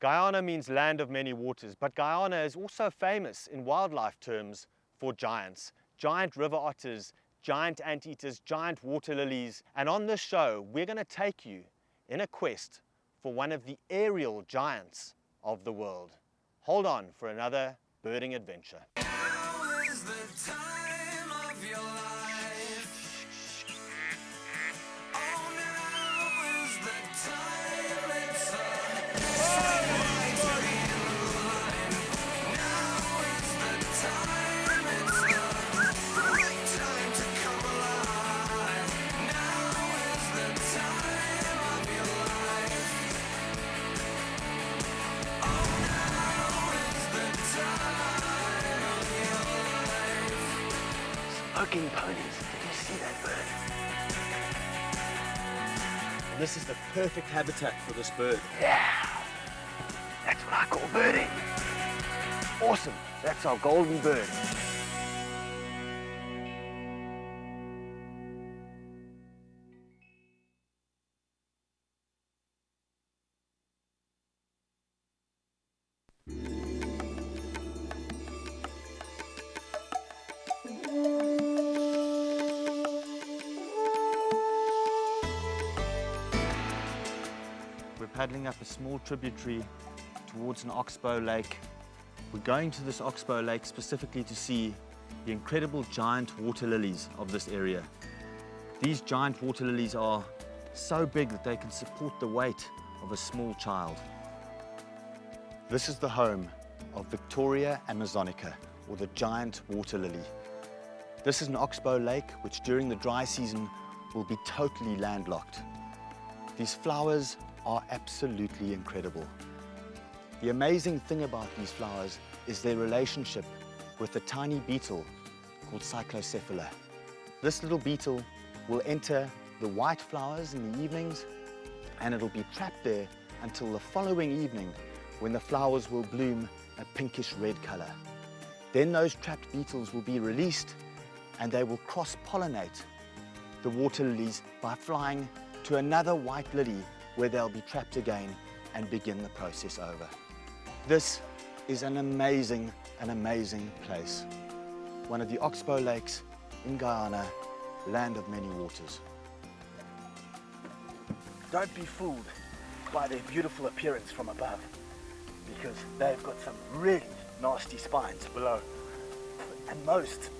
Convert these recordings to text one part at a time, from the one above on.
Guyana means land of many waters, but Guyana is also famous in wildlife terms for giants. Giant river otters, giant anteaters, giant water lilies. And on this show, we're going to take you in a quest for one of the aerial giants of the world. Hold on for another birding adventure. Now is the time of your life. Oh, now is the time. It's right to be alive. Now is the time. It's the right time to come alive. Now is the time of your life. Oh, now is the time of your life. Smoking ponies, did you see that bird? This is the perfect habitat for this bird. Yeah, that's what I call birding. Awesome, that's our golden bird. We're paddling up a small tributary towards an oxbow lake. We're going to this oxbow lake specifically to see the incredible giant water lilies of this area. These giant water lilies are so big that they can support the weight of a small child. This is the home of Victoria amazonica, or the giant water lily. This is an oxbow lake which during the dry season will be totally landlocked. These flowers are absolutely incredible. The amazing thing about these flowers is their relationship with a tiny beetle called Cyclocephala. This little beetle will enter the white flowers in the evenings, and it'll be trapped there until the following evening when the flowers will bloom a pinkish red color. Then those trapped beetles will be released and they will cross-pollinate the water lilies by flying to another white lily where they'll be trapped again and begin the process over. This is an amazing place. One of the oxbow lakes in Guyana, land of many waters. Don't be fooled by their beautiful appearance from above, because they've got some really nasty spines below. And most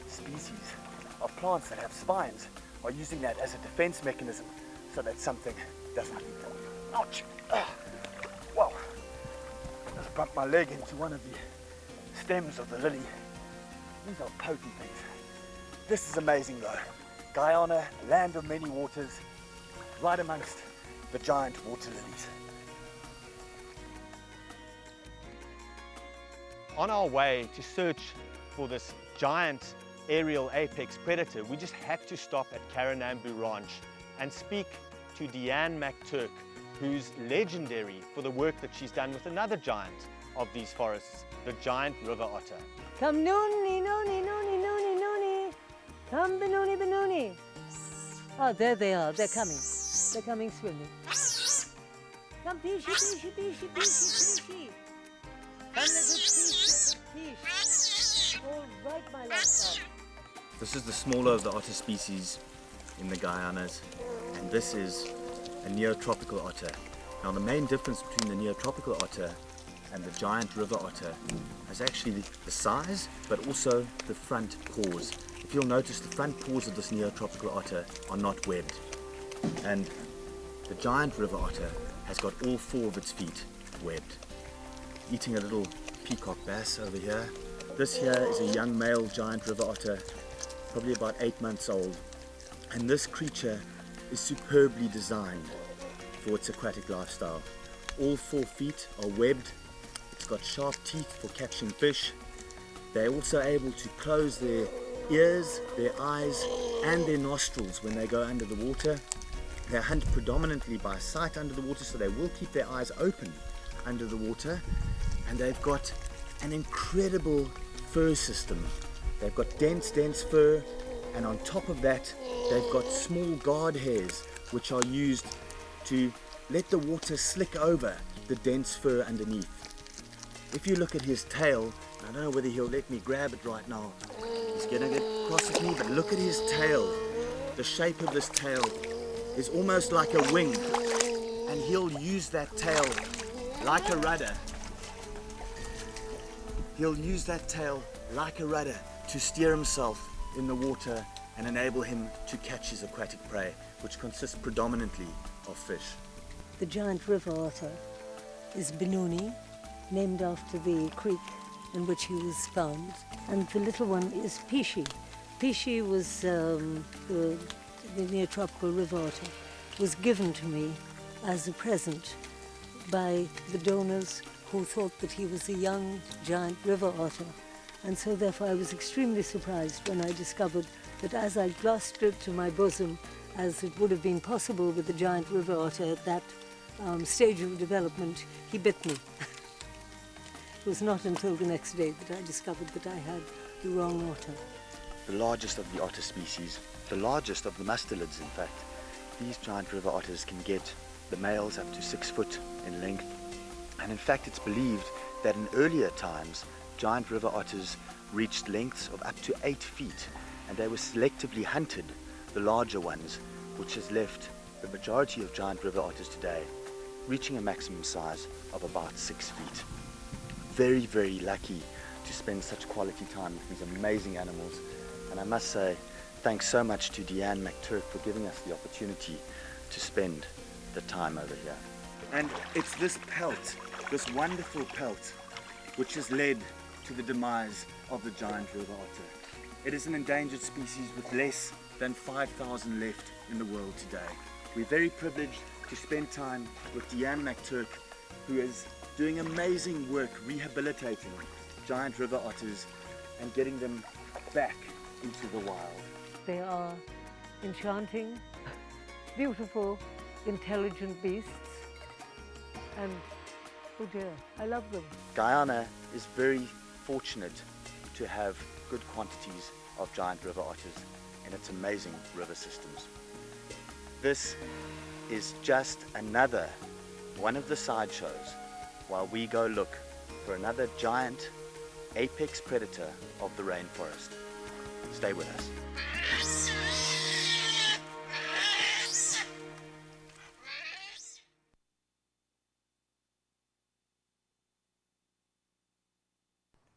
species of plants that have spines are using that as a defense mechanism so that something doesn't eat them. Ouch! Well, I just bumped my leg into one of the stems of the lily. These are potent things. This is amazing though. Guyana, land of many waters, right amongst the giant water lilies. On our way to search for this giant aerial apex predator, we just had to stop at Karanambu Ranch and speak to Deanne McTurk, who's legendary for the work that she's done with another giant of these forests, the giant river otter. Come noony, noony, noony, noony, noony. Come banoony, banoony. Oh, there they are. They're coming. They're coming swimming. Come peeshy, peeshy, peeshy, peeshy, peeshy. Come little peeshy, peeshy. All right, my love. This is the smaller of the otter species in the Guyanas, and this is a neotropical otter. Now the main difference between the neotropical otter and the giant river otter is actually the size, but also the front paws. If you'll notice, the front paws of this neotropical otter are not webbed, and the giant river otter has got all 4 of its feet webbed. Eating a little peacock bass over here. This here is a young male giant river otter, probably about 8 months old, and this creature is superbly designed for its aquatic lifestyle. All 4 feet are webbed. It's got sharp teeth for catching fish. They're also able to close their ears, their eyes and their nostrils when they go under the water. They hunt predominantly by sight under the water, so they will keep their eyes open under the water. And they've got an incredible fur system. They've got dense fur, and on top of that they've got small guard hairs which are used to let the water slick over the dense fur underneath. If you look at his tail, I don't know whether he'll let me grab it right now. He's gonna get cross at me, but look at his tail. The shape of this tail is almost like a wing, and he'll use that tail like a rudder. He'll use that tail like a rudder to steer himself in the water and enable him to catch his aquatic prey, which consists predominantly of fish. The giant river otter is Benoni, named after the creek in which he was found. And the little one is Pishi. Pishi was the neotropical river otter, was given to me as a present by the donors who thought that he was a young giant river otter. And so therefore I was extremely surprised when I discovered that as I clasped it to my bosom, as it would have been possible with the giant river otter at that stage of development, he bit me. It was not until the next day that I discovered that I had the wrong otter. The largest of the otter species, the largest of the mustelids in fact. These giant river otters can get the males up to 6 foot in length. And in fact it's believed that in earlier times, giant river otters reached lengths of up to 8 feet, and they were selectively hunted, the larger ones, which has left the majority of giant river otters today reaching a maximum size of about 6 feet. Very, very lucky to spend such quality time with these amazing animals, and I must say thanks so much to Deanne McTurk for giving us the opportunity to spend the time over here. And it's this pelt, this wonderful pelt, which has led to the demise of the giant river otter. It is an endangered species with less than 5,000 left in the world today. We're very privileged to spend time with Deanne McTurk, who is doing amazing work rehabilitating giant river otters and getting them back into the wild. They are enchanting, beautiful, intelligent beasts, and oh dear, I love them. Guyana is very fortunate to have good quantities of giant river otters in its amazing river systems. This is just another one of the sideshows while we go look for another giant apex predator of the rainforest. Stay with us.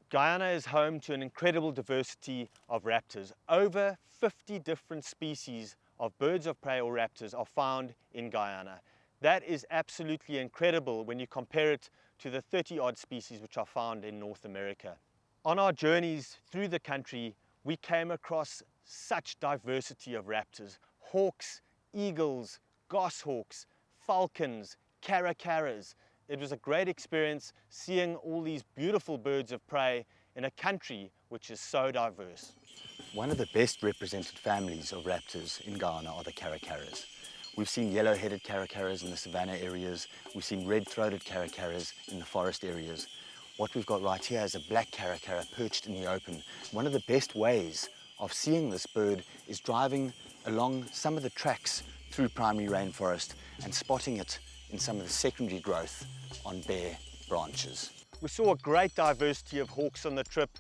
Guyana is home to an incredible diversity of raptors. Over 50 different species of birds of prey or raptors are found in Guyana. That is absolutely incredible when you compare it to the 30-odd species which are found in North America. On our journeys through the country, we came across such diversity of raptors: hawks, eagles, goshawks, falcons, caracaras. It was a great experience seeing all these beautiful birds of prey in a country which is so diverse. One of the best represented families of raptors in Guyana are the caracaras. We've seen yellow-headed caracaras in the savanna areas. We've seen red-throated caracaras in the forest areas. What we've got right here is a black caracara perched in the open. One of the best ways of seeing this bird is driving along some of the tracks through primary rainforest and spotting it in some of the secondary growth on bare branches. We saw a great diversity of hawks on the trip.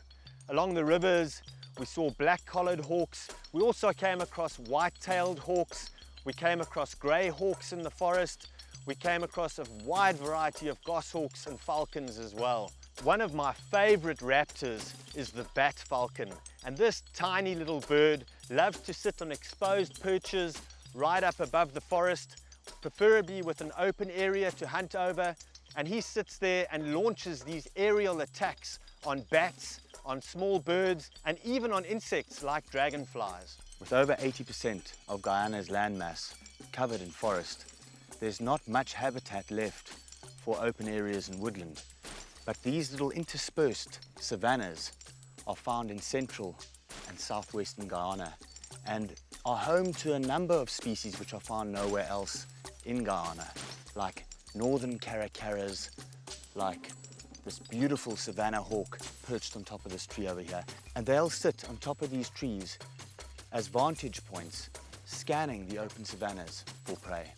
Along the rivers, we saw black-collared hawks. We also came across white-tailed hawks. We came across grey hawks in the forest. We came across a wide variety of goshawks and falcons as well. One of my favorite raptors is the bat falcon, and this tiny little bird loves to sit on exposed perches right up above the forest, preferably with an open area to hunt over, and he sits there and launches these aerial attacks on bats, on small birds, and even on insects like dragonflies. With over 80% of Guyana's landmass covered in forest, there's not much habitat left for open areas and woodland. But these little interspersed savannas are found in central and southwestern Guyana and are home to a number of species which are found nowhere else in Guyana, like northern caracaras, like this beautiful savanna hawk perched on top of this tree over here. And they'll sit on top of these trees as vantage points, scanning the open savannas for prey.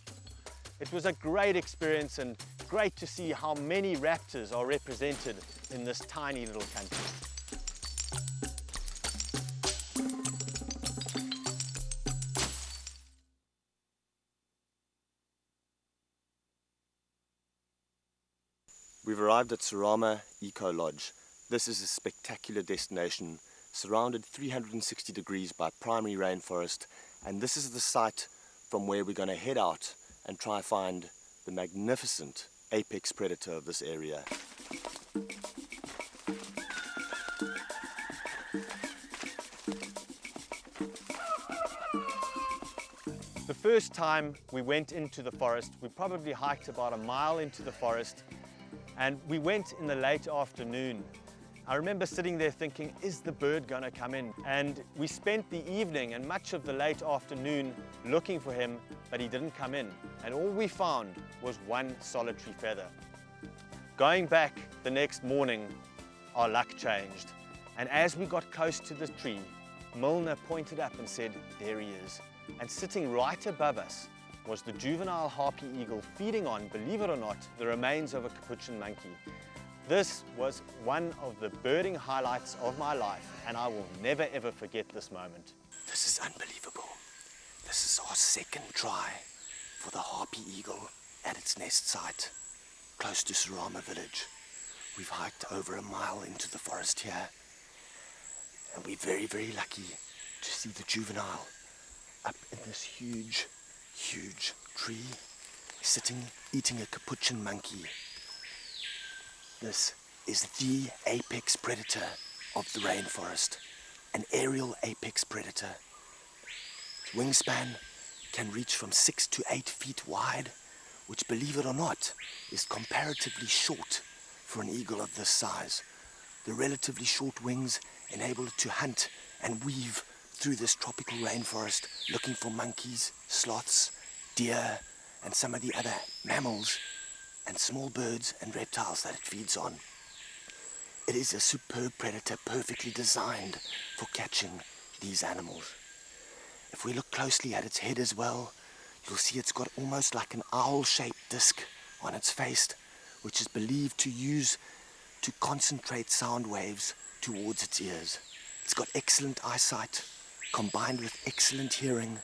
It was a great experience and great to see how many raptors are represented in this tiny little country. We've arrived at Sarama Eco Lodge. This is a spectacular destination surrounded 360 degrees by primary rainforest, and this is the site from where we're going to head out and try find the magnificent apex predator of this area. The first time we went into the forest, we probably hiked about a mile into the forest, and we went in the late afternoon. I remember sitting there thinking, is the bird going to come in? And we spent the evening and much of the late afternoon looking for him, but he didn't come in. And all we found was one solitary feather. Going back the next morning, our luck changed. And as we got close to the tree, Milner pointed up and said, there he is. And sitting right above us was the juvenile harpy eagle feeding on, believe it or not, the remains of a capuchin monkey. This was one of the birding highlights of my life, and I will never ever forget this moment. This is unbelievable. This is our second try for the harpy eagle at its nest site, close to Sarama village. We've hiked over a mile into the forest here, and we're very, very lucky to see the juvenile up in this huge, huge tree, sitting, eating a capuchin monkey. This is the apex predator of the rainforest, an aerial apex predator. Its wingspan can reach from 6 to 8 feet wide, which, believe it or not, is comparatively short for an eagle of this size. The relatively short wings enable it to hunt and weave through this tropical rainforest, looking for monkeys, sloths, deer, and some of the other mammals and small birds and reptiles that it feeds on. It is a superb predator perfectly designed for catching these animals. If we look closely at its head as well, you'll see it's got almost like an owl-shaped disc on its face, which is believed to use to concentrate sound waves towards its ears. It's got excellent eyesight, combined with excellent hearing,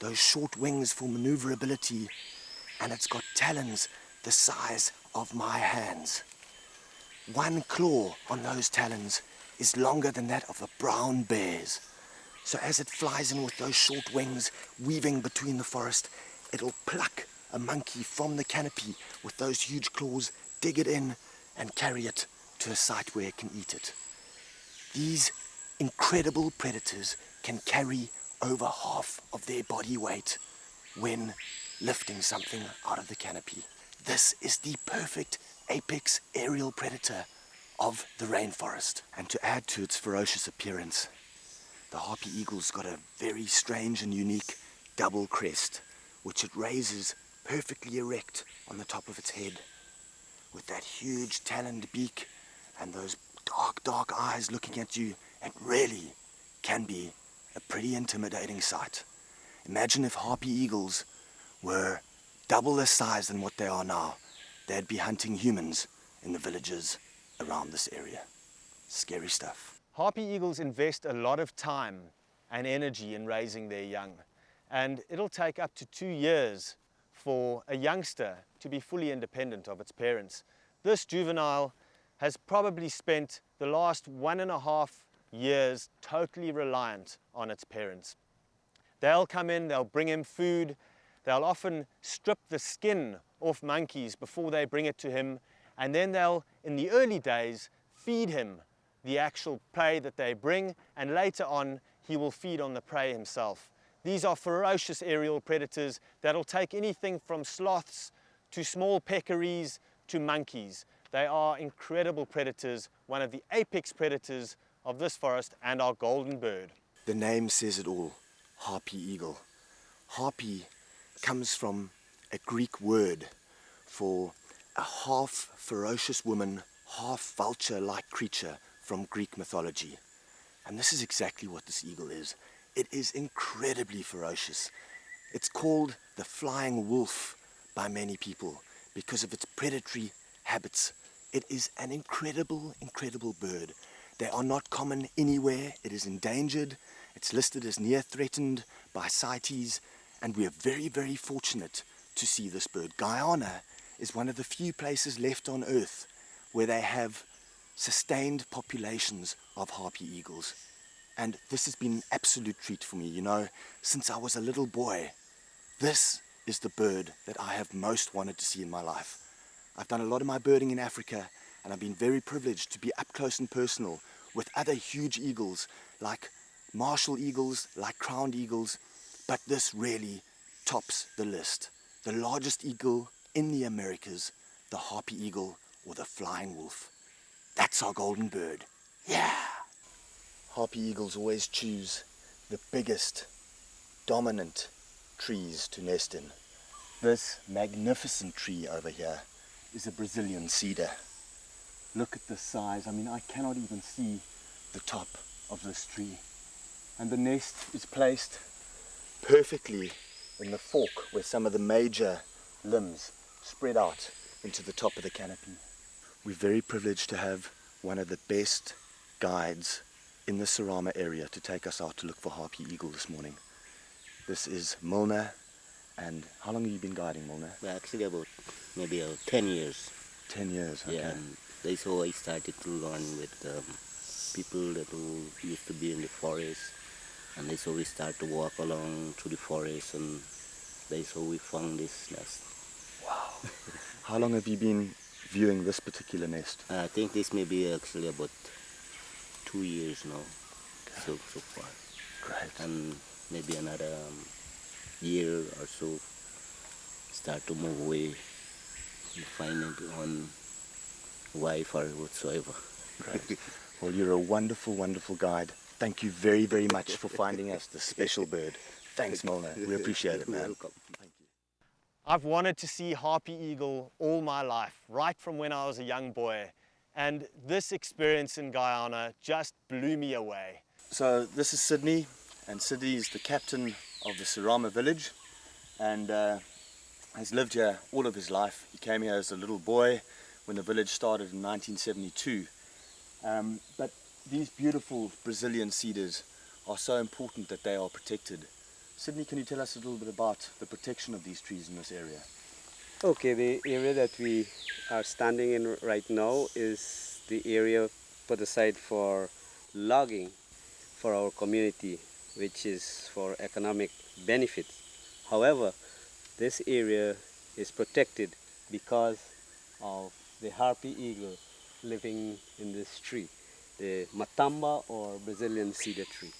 those short wings for maneuverability, and it's got talons the size of my hands. One claw on those talons is longer than that of a brown bear's. So as it flies in with those short wings, weaving between the forest, it'll pluck a monkey from the canopy with those huge claws, dig it in, and carry it to a site where it can eat it. These incredible predators can carry over half of their body weight when lifting something out of the canopy. This is the perfect apex aerial predator of the rainforest. And to add to its ferocious appearance, the harpy eagle's got a very strange and unique double crest, which it raises perfectly erect on the top of its head, with that huge taloned beak and those dark, dark eyes looking at you. It really can be a pretty intimidating sight. Imagine if harpy eagles were double the size than what they are now. They'd be hunting humans in the villages around this area. Scary stuff. Harpy eagles invest a lot of time and energy in raising their young, and it'll take up to 2 years for a youngster to be fully independent of its parents. This juvenile has probably spent the last 1.5 years totally reliant on its parents. They'll come in, they'll bring him food, they'll often strip the skin off monkeys before they bring it to him, and then they'll, in the early days, feed him the actual prey that they bring, and later on he will feed on the prey himself. These are ferocious aerial predators that'll take anything from sloths to small peccaries to monkeys. They are incredible predators, one of the apex predators of this forest and our golden bird. The name says it all, harpy eagle. Harpy comes from a Greek word for a half ferocious woman, half vulture-like creature from Greek mythology. And this is exactly what this eagle is. It is incredibly ferocious. It's called the flying wolf by many people because of its predatory habits. It is an incredible, incredible bird. They are not common anywhere. It is endangered. It's listed as near threatened by CITES, and we are very, very fortunate to see this bird. Guyana is one of the few places left on Earth where they have sustained populations of harpy eagles. And this has been an absolute treat for me. You know, since I was a little boy, this is the bird that I have most wanted to see in my life. I've done a lot of my birding in Africa, and I've been very privileged to be up close and personal with other huge eagles, like martial eagles, like crowned eagles, but this really tops the list. The largest eagle in the Americas, the harpy eagle or the flying wolf. That's our golden bird. Yeah! Harpy eagles always choose the biggest, dominant trees to nest in. This magnificent tree over here is a Brazilian cedar. Look at the size. I mean, I cannot even see the top of this tree. And the nest is placed perfectly in the fork where some of the major limbs spread out into the top of the canopy. We're very privileged to have one of the best guides in the Sarama area to take us out to look for harpy eagle this morning. This is Milner. And how long have you been guiding, Milner? Well, actually about maybe 10 years. 10 years, okay. Yeah, and that's how I started to learn with people that who used to be in the forest. And that's how we start to walk along through the forest, and that's how we found this nest. Wow. How long have you been viewing this particular nest? I think this may be actually about 2 years now, so far. Great. And maybe another year or so, start to move away and find it on wife or whatsoever. Great. Well, you're a wonderful, wonderful guide. Thank you very, very much for finding us this special bird. Thanks, Milner. We appreciate it, man. Welcome. Thank you. I've wanted to see harpy eagle all my life, right from when I was a young boy. And this experience in Guyana just blew me away. So this is Sydney, and Sydney is the captain of the Sarama village, and has lived here all of his life. He came here as a little boy when the village started in 1972. But these beautiful Brazilian cedars are so important that they are protected. Sydney, can you tell us a little bit about the protection of these trees in this area? Okay, the area that we are standing in right now is the area put aside for logging for our community, which is for economic benefits. However, this area is protected because of the harpy eagle living in this tree, the matamba or Brazilian cedar tree.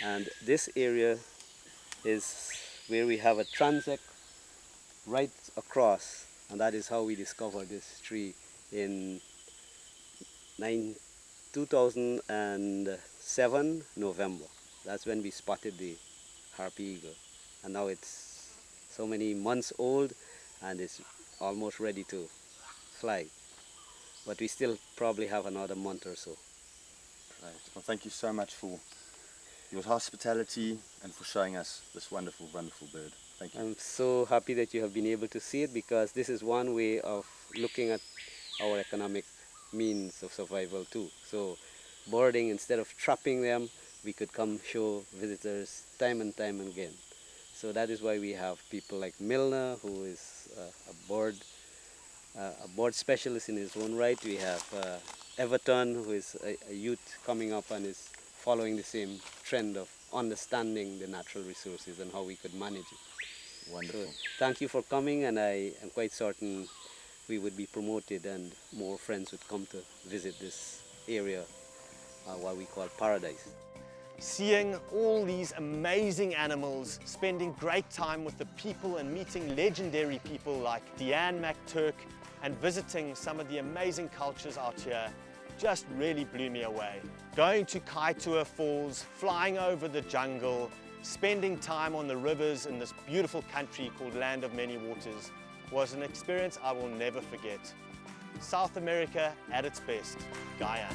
And this area is where we have a transect right across, and that is how we discovered this tree in 2007 November. That's when we spotted the harpy eagle, and now it's so many months old and it's almost ready to fly, but we still probably have another month or so. Right. Well, thank you so much for your hospitality and for showing us this wonderful, wonderful bird. Thank you. I'm so happy that you have been able to see it, because this is one way of looking at our economic means of survival too. So boarding, instead of trapping them, we could come show visitors time and time again. So that is why we have people like Milner, who is a board specialist in his own right. We have Everton, who is a youth coming up and is following the same trend of understanding the natural resources and how we could manage it. Wonderful. So thank you for coming, and I am quite certain we would be promoted and more friends would come to visit this area, what we call paradise. Seeing all these amazing animals, spending great time with the people and meeting legendary people like Deanne McTurk, and visiting some of the amazing cultures out here just really blew me away. Going to Kaitoa Falls, flying over the jungle, spending time on the rivers in this beautiful country called Land of Many Waters was an experience I will never forget. South America at its best, Guyana.